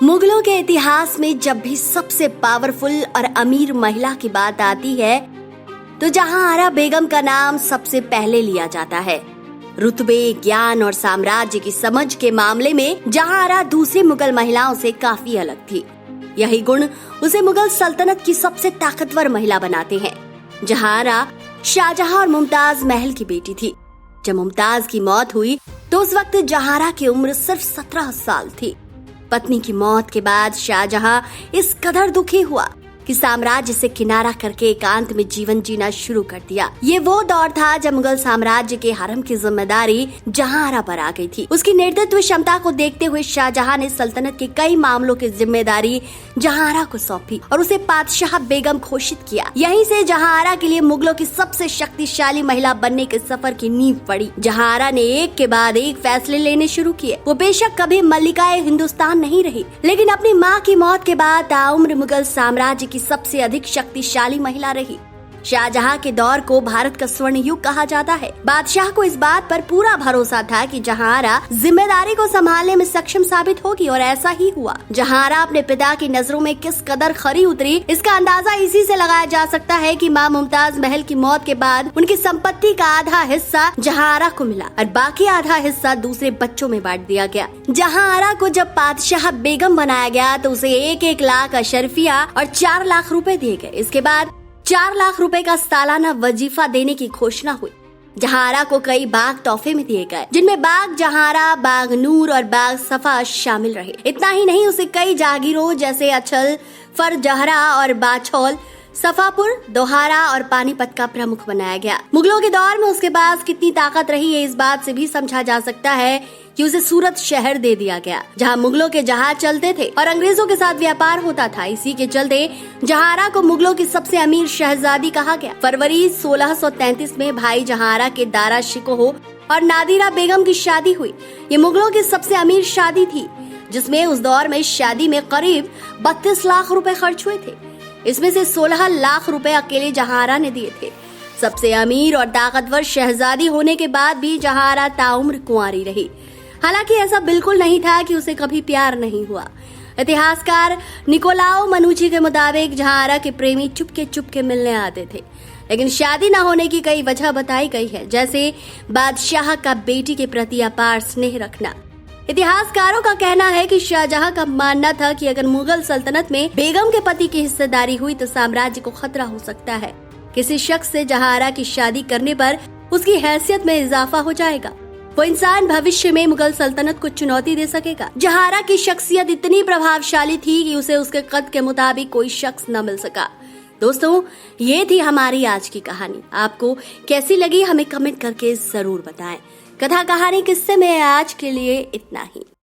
मुगलों के इतिहास में जब भी सबसे पावरफुल और अमीर महिला की बात आती है तो जहांआरा बेगम का नाम सबसे पहले लिया जाता है। रुतबे, ज्ञान और साम्राज्य की समझ के मामले में जहांआरा दूसरी मुगल महिलाओं से काफी अलग थी। यही गुण उसे मुगल सल्तनत की सबसे ताकतवर महिला बनाते हैं। जहांआरा शाहजहां और मुमताज महल की बेटी थी। जब मुमताज की मौत हुई तो उस वक्त जहांआरा की उम्र सिर्फ 17 साल थी। पत्नी की मौत के बाद शाहजहां इस कदर दुखी हुआ कि साम्राज्य से किनारा करके एकांत में जीवन जीना शुरू कर दिया। ये वो दौर था जब मुगल साम्राज्य के हरम की जिम्मेदारी जहांआरा पर आ गई थी। उसकी नेतृत्व क्षमता को देखते हुए शाहजहां ने सल्तनत के कई मामलों की जिम्मेदारी जहांआरा को सौंपी और उसे पातशाह बेगम घोषित किया। यहीं से जहांआरा के लिए मुगलों की सबसे शक्तिशाली महिला बनने के सफर की नींव पड़ी। जहांआरा ने एक के बाद एक फैसले लेने शुरू किए। वो बेशक कभी मल्लिकाए हिंदुस्तान नहीं रही, लेकिन अपनी माँ की मौत के बाद ताउम्र मुगल साम्राज्य की सबसे अधिक शक्तिशाली महिला रही। शाहजहां के दौर को भारत का स्वर्ण युग कहा जाता है। बादशाह को इस बात पर पूरा भरोसा था कि जहांआरा जिम्मेदारी को संभालने में सक्षम साबित होगी और ऐसा ही हुआ। जहांआरा अपने पिता की नजरों में किस कदर खरी उतरी, इसका अंदाजा इसी से लगाया जा सकता है कि मां मुमताज महल की मौत के बाद उनकी संपत्ति का आधा हिस्सा जहांआरा को मिला और बाकी आधा हिस्सा दूसरे बच्चों में बांट दिया गया। जहांआरा को जब पातशाह बेगम बनाया गया तो उसे 1-1 लाख अशरफिया और 4 लाख रुपए दिए गए। इसके बाद 4 लाख रुपए का सालाना वजीफा देने की घोषणा हुई। जहांआरा को कई बाग तोहफे में दिए गए, जिनमें बाग जहांआरा, बाग नूर और बाग सफा शामिल रहे। इतना ही नहीं, उसे कई जागीरों जैसे अछल, फरजहरा और बाछौल, सफापुर, दोहारा और पानीपत का प्रमुख बनाया गया। मुगलों के दौर में उसके पास कितनी ताकत रही है इस बात से भी समझा जा सकता है कि उसे सूरत शहर दे दिया गया, जहां मुगलों के जहाज चलते थे और अंग्रेजों के साथ व्यापार होता था। इसी के चलते जहांआरा को मुगलों की सबसे अमीर शहजादी कहा गया। फरवरी 1633 में भाई जहांआरा के दारा शिकोह और नादिरा बेगम की शादी हुई। ये मुगलों की सबसे अमीर शादी थी, जिसमें उस दौर में शादी में करीब 32 लाख रुपए खर्च हुए थे। इसमें से 16 लाख रुपए अकेले जहांआरा ने दिए थे। सबसे अमीर और ताकतवर शहजादी होने के बाद भी जहांआरा ताउम्र कुंवारी रही। हालांकि ऐसा बिल्कुल नहीं था कि उसे कभी प्यार नहीं हुआ। इतिहासकार निकोलाओ मनुची के मुताबिक जहांआरा के प्रेमी चुपके चुपके मिलने आते थे, लेकिन शादी न होने की कई वजह बताई गई है, जैसे बादशाह का बेटी के प्रति अपार स्नेह रखना। इतिहासकारों का कहना है कि शाहजहां का मानना था कि अगर मुगल सल्तनत में बेगम के पति की हिस्सेदारी हुई तो साम्राज्य को खतरा हो सकता है। किसी शख्स से जहांआरा की शादी करने पर उसकी हैसियत में इजाफा हो जाएगा। वो इंसान भविष्य में मुगल सल्तनत को चुनौती दे सकेगा। जहांआरा की शख्सियत इतनी प्रभावशाली थी कि उसे उसके कद के मुताबिक कोई शख्स न मिल सका। दोस्तों, ये थी हमारी आज की कहानी। आपको कैसी लगी हमें कमेंट करके जरूर बताएं। कथा कहानी किस्से में आज के लिए इतना ही।